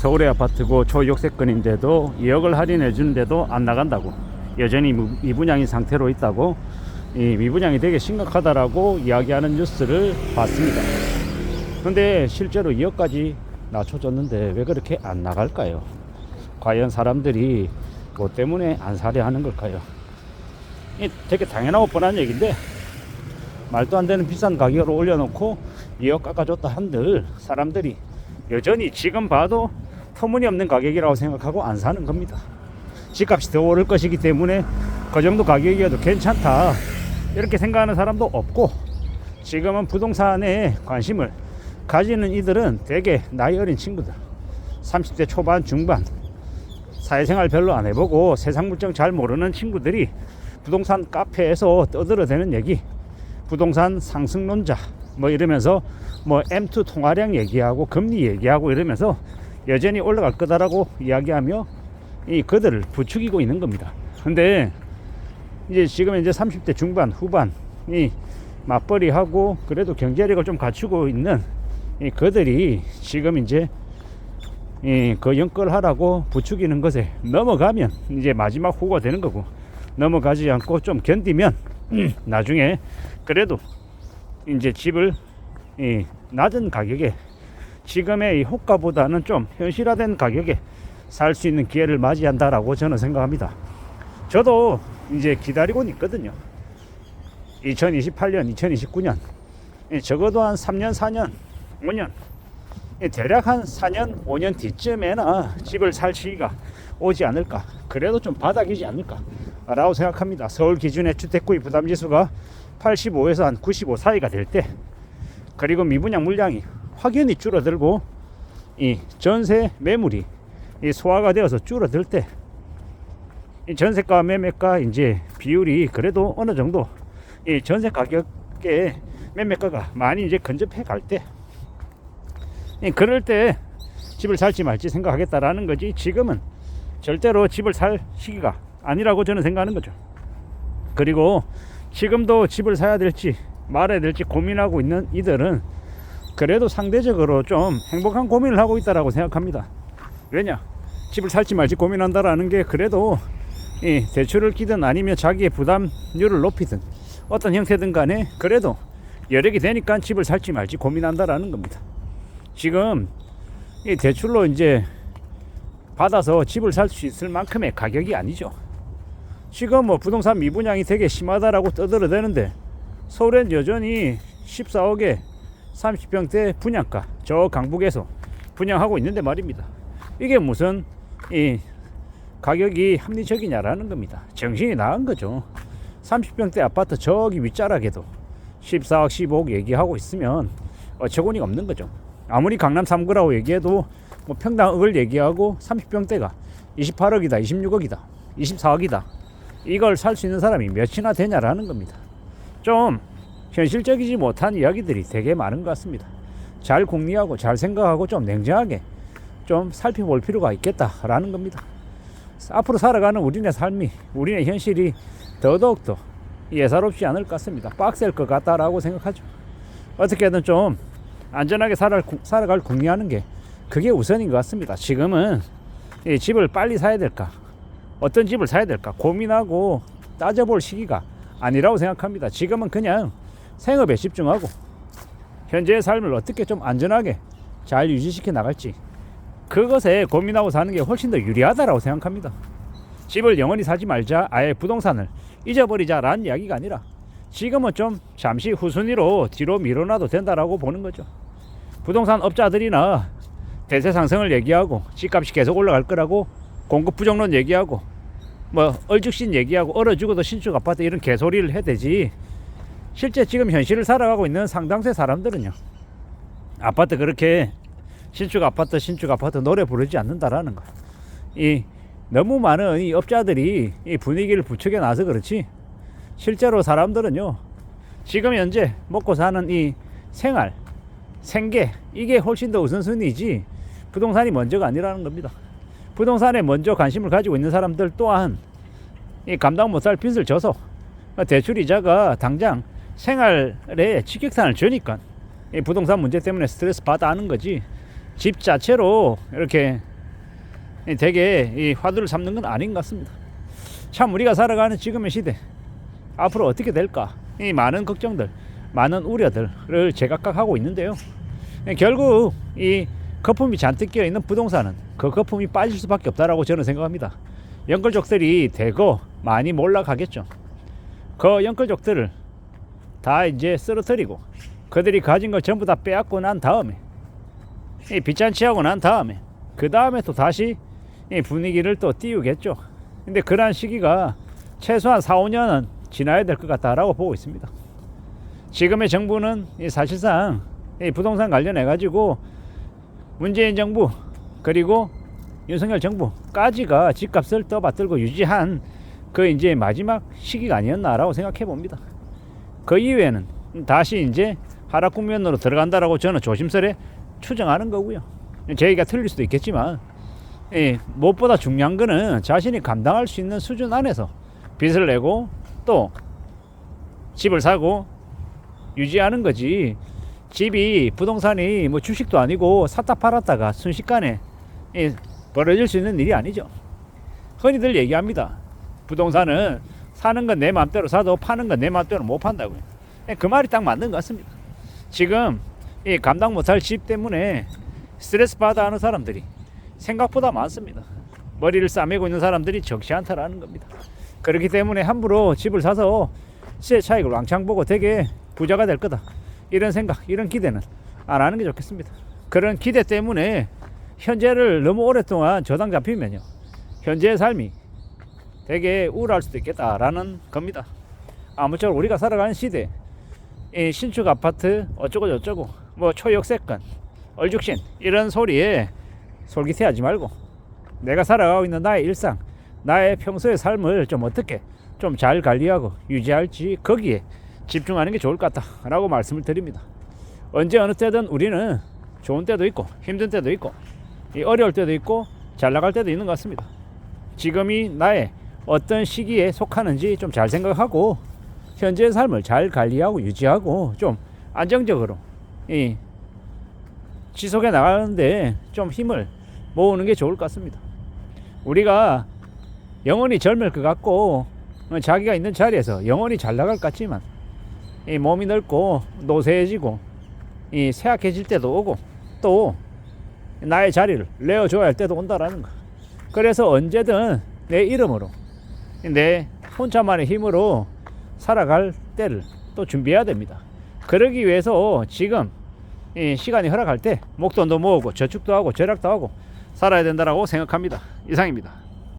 서울의 아파트고 초역세권인데도 2억을 할인해 주는데도 안 나간다고, 여전히 미분양인 상태로 있다고, 이 미분양이 되게 심각하다라고 이야기하는 뉴스를 봤습니다. 근데 실제로 2억까지 낮춰줬는데 왜 그렇게 안 나갈까요? 과연 사람들이 뭐 때문에 안 사려 하는 걸까요? 이 되게 당연하고 뻔한 얘기인데, 말도 안 되는 비싼 가격으로 올려놓고 2억 깎아줬다 한들 사람들이 여전히 지금 봐도 터무니없는 가격이라고 생각하고 안 사는 겁니다. 집값이 더 오를 것이기 때문에 그 정도 가격이어도 괜찮다 이렇게 생각하는 사람도 없고, 지금은 부동산에 관심을 가지는 이들은 되게 나이 어린 친구들, 30대 초반 중반, 사회생활 별로 안 해보고 세상 물정 잘 모르는 친구들이 부동산 카페에서 떠들어대는 얘기, 부동산 상승론자 뭐 이러면서 뭐 M2 통화량 얘기하고 금리 얘기하고 이러면서 여전히 올라갈 거다라고 이야기하며 그들을 부추기고 있는 겁니다. 근데 이제 지금 이제 30대 중반 후반이 맞벌이하고 그래도 경제력을 좀 갖추고 있는 그들이 지금 이제 그 연끌하라고 부추기는 것에 넘어가면 이제 마지막 후가 되는 거고, 넘어가지 않고 좀 견디면 나중에 그래도 이제 집을 낮은 가격에, 지금의 이 호가보다는 좀 현실화된 가격에 살 수 있는 기회를 맞이한다라고 저는 생각합니다. 저도 이제 기다리고 있거든요. 2028년, 2029년, 적어도 한 3년, 4년, 5년, 대략 한 4년, 5년 뒤쯤에나 집을 살 시기가 오지 않을까, 그래도 좀 바닥이지 않을까 라고 생각합니다. 서울 기준의 주택구입 부담지수가 85에서 한 95 사이가 될 때, 그리고 미분양 물량이 확연히 줄어들고 이 전세 매물이 소화가 되어서 줄어들 때, 이 전세가 매매가 이제 비율이 그래도 어느 정도 이 전세 가격의 매매가가 많이 이제 근접해 갈 때, 그럴 때 집을 살지 말지 생각하겠다라는 거지, 지금은 절대로 집을 살 시기가 아니라고 저는 생각하는 거죠. 그리고 지금도 집을 사야 될지 말아야 될지 고민하고 있는 이들은 그래도 상대적으로 좀 행복한 고민을 하고 있다라고 생각합니다. 왜냐, 집을 살지 말지 고민한다라는 게 그래도 이 대출을 끼든 아니면 자기의 부담률을 높이든 어떤 형태든 간에 그래도 여력이 되니까 집을 살지 말지 고민한다라는 겁니다. 지금 이 대출로 이제 받아서 집을 살 수 있을 만큼의 가격이 아니죠. 지금 뭐 부동산 미분양이 되게 심하다라고 떠들어대는데, 서울엔 여전히 14억에 30평대 분양가 저 강북에서 분양하고 있는데 말입니다. 이게 무슨 이 가격이 합리적이냐라는 겁니다. 정신이 나간 거죠. 30평대 아파트 저기 윗자락에도 14억 15억 얘기하고 있으면 어처구니가 없는 거죠. 아무리 강남 3구라고 얘기해도 뭐 평당 억을 얘기하고 30평대가 28억이다 26억이다 24억이다 이걸 살 수 있는 사람이 몇이나 되냐라는 겁니다. 좀 현실적이지 못한 이야기들이 되게 많은 것 같습니다. 잘 궁리하고 잘 생각하고 좀 냉정하게 좀 살펴볼 필요가 있겠다라는 겁니다. 앞으로 살아가는 우리네 삶이, 우리네 현실이 더더욱더 예사롭지 않을 것 같습니다. 빡셀 것 같다라고 생각하죠. 어떻게든 좀 안전하게 살아갈 궁리하는 게 그게 우선인 것 같습니다. 지금은 이 집을 빨리 사야 될까, 어떤 집을 사야 될까 고민하고 따져볼 시기가 아니라고 생각합니다. 지금은 그냥 생업에 집중하고 현재의 삶을 어떻게 좀 안전하게 잘 유지시켜 나갈지, 그것에 고민하고 사는 게 훨씬 더 유리하다라고 생각합니다. 집을 영원히 사지 말자, 아예 부동산을 잊어버리자라는 이야기가 아니라 지금은 좀 잠시 후순위로 뒤로 밀어놔도 된다라고 보는 거죠. 부동산 업자들이나 대세 상승을 얘기하고 집값이 계속 올라갈 거라고 공급 부정론 얘기하고 뭐 얼죽신 얘기하고 얼어 죽어도 신축 아파트 이런 개소리를 해대지, 실제 지금 현실을 살아가고 있는 상당수의 사람들은요, 아파트 그렇게 신축 아파트 노래 부르지 않는다라는 거. 이 너무 많은 이 업자들이 이 분위기를 부추겨 놔서 그렇지, 실제로 사람들은요, 지금 현재 먹고 사는 이 생활, 생계, 이게 훨씬 더 우선순위이지 부동산이 먼저가 아니라는 겁니다. 부동산에 먼저 관심을 가지고 있는 사람들 또한 이 감당 못할 빚을 져서 대출 이자가 당장 생활에 직격탄을 주니까 이 부동산 문제 때문에 스트레스 받아 하는 거지, 집 자체로 이렇게 되게 이 화두를 삼는 건 아닌 것 같습니다. 참 우리가 살아가는 지금의 시대 앞으로 어떻게 될까, 이 많은 걱정들, 많은 우려들을 제각각 하고 있는데요. 결국 이 거품이 잔뜩 끼어 있는 부동산은 그 거품이 빠질 수밖에 없다라고 저는 생각합니다. 연끌족들이 대거 많이 몰락하겠죠. 그 연끌족들을 다 이제 쓰러뜨리고 그들이 가진 걸 전부 다 빼앗고 난 다음에, 이 빚잔치하고 난 다음에, 그 다음에 또 다시 이 분위기를 또 띄우겠죠. 근데 그러한 시기가 최소한 4, 5년은 지나야 될 것 같다라고 보고 있습니다. 지금의 정부는 사실상 이 부동산 관련해 가지고 문재인 정부 그리고 윤석열 정부까지가 집값을 떠받들고 유지한 그 이제 마지막 시기가 아니었나라고 생각해 봅니다. 그 이후에는 다시 이제 하락 국면으로 들어간다라고 저는 조심스레 추정하는 거고요. 제 얘기가 틀릴 수도 있겠지만, 무엇보다 중요한 거는 자신이 감당할 수 있는 수준 안에서 빚을 내고 또 집을 사고 유지하는 거지, 집이 부동산이 뭐 주식도 아니고 샀다 팔았다가 순식간에 벌어질 수 있는 일이 아니죠. 흔히들 얘기합니다. 부동산은 사는 건 내 마음대로 사도 파는 건 내 마음대로 못 판다고요. 그 말이 딱 맞는 것 같습니다. 지금 이 감당 못할 집 때문에 스트레스 받아 하는 사람들이 생각보다 많습니다. 머리를 싸매고 있는 사람들이 적지 않다라는 겁니다. 그렇기 때문에 함부로 집을 사서 시세 차익을 왕창 보고 되게 부자가 될 거다, 이런 생각, 이런 기대는 안 하는 게 좋겠습니다. 그런 기대 때문에 현재를 너무 오랫동안 저당 잡히면요, 현재의 삶이 되게 우울할 수도 있겠다라는 겁니다. 아무쪼록 우리가 살아가는 시대, 이 신축 아파트 어쩌고 저쩌고 뭐 초역세권 얼죽신 이런 소리에 솔깃해하지 말고 내가 살아가고 있는 나의 일상, 나의 평소의 삶을 좀 어떻게 좀 잘 관리하고 유지할지 거기에 집중하는 게 좋을 것 같다라고 말씀을 드립니다. 언제 어느 때든 우리는 좋은 때도 있고 힘든 때도 있고 어려울 때도 있고 잘 나갈 때도 있는 것 같습니다. 지금이 나의 어떤 시기에 속하는지 좀 잘 생각하고 현재의 삶을 잘 관리하고 유지하고 좀 안정적으로 지속해 나가는데 좀 힘을 모으는 게 좋을 것 같습니다. 우리가 영원히 젊을 것 같고 자기가 있는 자리에서 영원히 잘 나갈 것 같지만 이 몸이 늙고 노쇠해지고 이 쇠약해질 때도 오고 또 나의 자리를 내어줘야 할 때도 온다라는 거. 그래서 언제든 내 이름으로 내 혼자만의 힘으로 살아갈 때를 또 준비해야 됩니다. 그러기 위해서 지금 이 시간이 허락할 때 목돈도 모으고 저축도 하고 절약도 하고 살아야 된다고 생각합니다. 이상입니다.